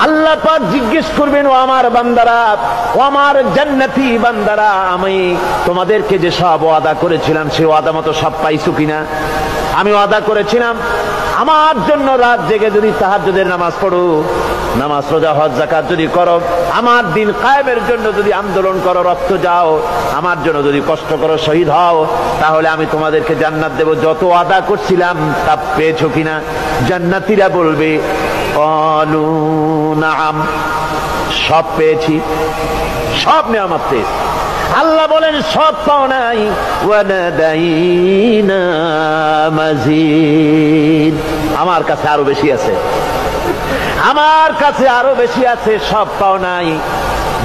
আল্লাহ পাক জিজ্ঞেস করবেন, ও আমার বান্দারা, ও আমার জান্নাতি বান্দারা, আমি তোমাদেরকে যে সব ওয়াদা করেছিলাম সে ওয়াদা মতো সব পাইছো কিনা? আমি ওয়াদা করেছিলাম আমার জন্য রাত জেগে যদি তাহাজ্জুদের নামাজ পড়ো, নামাজ রোজা হজ যাকাত যদি করো, আমার দিন কায়েমের জন্য যদি আন্দোলন করো, রক্ত যাও, আমার জন্য যদি কষ্ট করো, শহীদ হও, তাহলে আমি তোমাদেরকে জান্নাত দেব। যত ওয়াদা করছিলাম তা পেয়েছো কিনা? জান্নাতীরা বলবে ক্বালু নাআম, সব পেয়েছি, সব নেয়ামত পেয়েছি। আল্লাহ বলেন সব পাও নাই, ওয়ালাদাইনা মাজিদ, আমার কাছে আরো বেশি আছে, আমার কাছে আরো বেশি আছে, সব পাও নাই।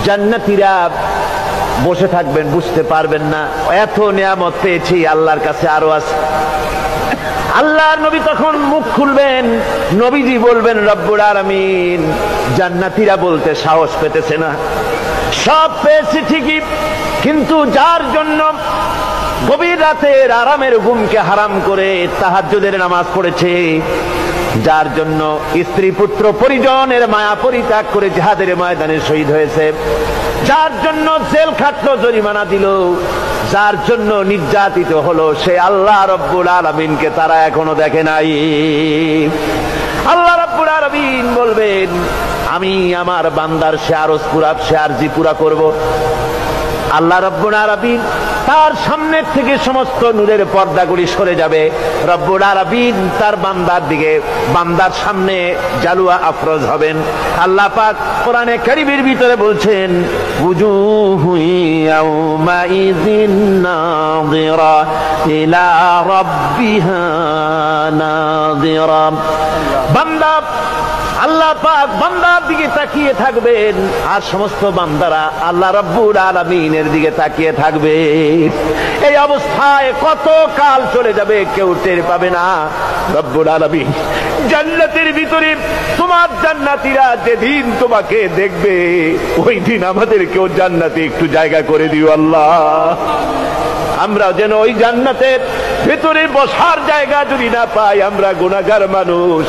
জান্নাতীরা বসে থাকবেন, বুঝতে পারবেন না এত নেয়ামত পেয়েছি, আল্লাহর কাছে আরো আছে। আল্লাহর নবী তখন মুখ খুলবেন, নবীজি বলবেন রব্বুল আলামিন, জান্নাতীরা বলতে সাহস পেতেছে না, সব পেয়েছি ঠিকই, কিন্তু যার জন্য গভীর রাতের আরামের ঘুমকে হারাম করে তাহাজ্জুদের নামাজ পড়েছে, যার জন্য স্ত্রী পুত্র পরিজনের মায়া পরিত্যাগ করে জিহাদের ময়দানে শহীদ হয়েছে, যার জন্য জেল খাটলো, জরিমানা দিল, যার জন্য নির্যাতিত হলো, সে আল্লাহ রব্বুল আলামিনকে তারা এখনো দেখে নাই। আল্লাহ রব্বুল আলামিন বলবেন, আমি আমার বান্দার সে আরজ পুরা, সে আরজি পুরা করব। আল্লাহ রব্বুল আলামিন তার সামনের থেকে সমস্ত নূরের পর্দাগুলি সরে যাবে, রব্বুল আলামিন তার বান্দার দিকে, বান্দার সামনে জালুয়া আফরোজ হবেন। আল্লাহ পাক কোরআনে কারীমের ভিতরে বলছেন, উজুহু ইয়াউমাইযিন নাযিরা ইলা রাব্বিহা নাযিরা। বান্দা, আল্লাহ পাক বান্দার দিকে তাকিয়ে থাকবেন, আর সমস্ত বান্দারা আল্লাহ রব্বুল আলামিনের দিকে তাকিয়ে থাকবে। এই অবস্থায় কত কাল চলে যাবে কেউ টের পাবে না। রব্বুল আলামিন জান্নাতের ভিতরে তোমার জান্নাতীরা যেদিন তোমাকে দেখবে, ওই দিন আমাদেরকেও জান্নাতে একটু জায়গা করে দিও আল্লাহ। আমরা যেন ওই জান্নাতের ভেতরে বসার জায়গা যদি না পাই, আমরা গুনাহগার মানুষ,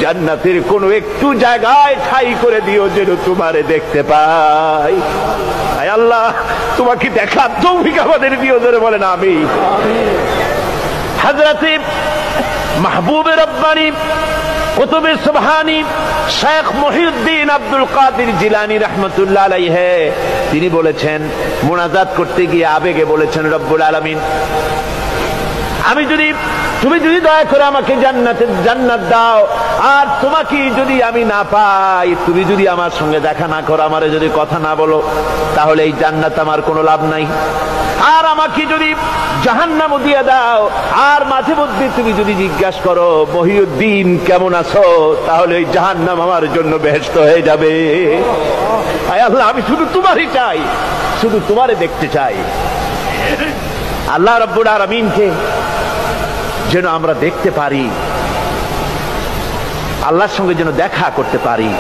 জান্নাতের কোনো একটু জায়গায় ঠাই করে দিও যেন তোমারে দেখতে পাই। আয় আল্লাহ, তোমাকে দেখার তৌফিক আমাদের দিও, ধরে বলেন আমিন। হযরতে মাহবুবে রব্বানী কুতুবে সুবহানী শেখ মুহিউদ্দিন আব্দুল কাদের জিলানী রাহমাতুল্লাহ আলাইহি, তিনি বলেছেন, মুনাজাত করতে গিয়ে আবেগে বলেছেন, রব্বুল আলামিন, আমি যদি, তুমি যদি দয়া করে আমাকে জান্নাত দাও, আর তোমাকে যদি আমি না পাই, তুমি যদি আমার সঙ্গে দেখা না করো, আমারে যদি কথা না বলো, তাহলে এই জান্নাত আমার কোনো লাভ নাই। আর আমাকে যদি জাহান্নামও দিয়ে দাও, আর মাঝে মধ্যে তুমি যদি জিজ্ঞাসা করো মহিউদ্দিন কেমন আছো, তাহলে এই জাহান্নাম আমার জন্য বেহেশত হয়ে যাবে। আয় আল্লাহ, আমি শুধু তোমারই চাই, শুধু তোমারে দেখতে চাই। আল্লাহ রাব্বুল আলামিনকে যেন আমরা দেখতে পারি, আল্লাহর সঙ্গে যেন দেখা করতে পারি।